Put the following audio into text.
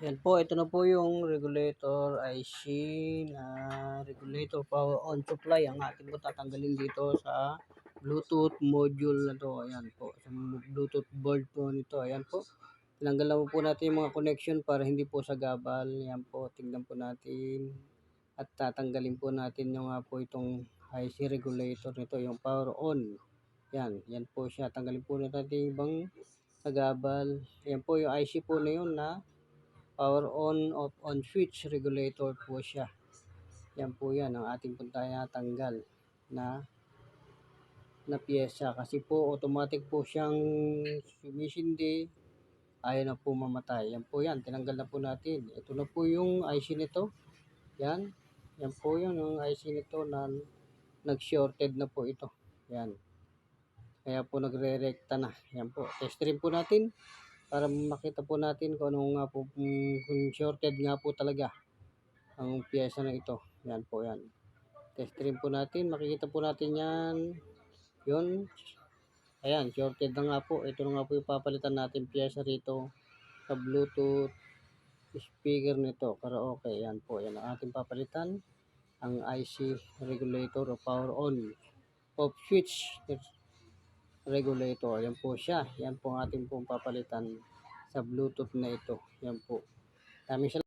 Yan po, ito na po yung regulator IC na regulator power on supply. Ang ating po tatanggalin dito sa Bluetooth module na to. Ayan po, sa Bluetooth board po nito. Ayan po, tinanggalan po natin yung mga connection para hindi po sa gabal. Ayan po, tingnan po natin. At tatanggalin po natin yung po itong IC regulator nito, yung power on. Yan po siya. Tanggalin po natin yung ibang sagabal. Yan po yung IC po na yun na power on, off on switch regulator po siya. Yan po yan ang ating punta tanggal na piyesa kasi po automatic po siyang sumisindi, ayaw na po mamatay. Yan po yan, tinanggal na po natin. Ito na po yung IC nito. Yan po yung IC nito na nag-shorted na po ito. Yan. Kaya po nagre-recta na. Yan po. Test rin po natin para makita po natin kung ano nga po, kung shorted nga po talaga ang piyesa na ito. Yan po yan. Test rin po natin. Makikita po natin yan. Yun. Ayan, shorted na nga po. Ito na nga po yung papalitan natin piyesa rito sa Bluetooth speaker nito. Karaoke. Yan po. Yan ang ating papalitan. Ang IC regulator o power on off switch regulator. Yan po siya. Yan po ang ating pong papalitan sa Bluetooth na ito. Yan po. Maraming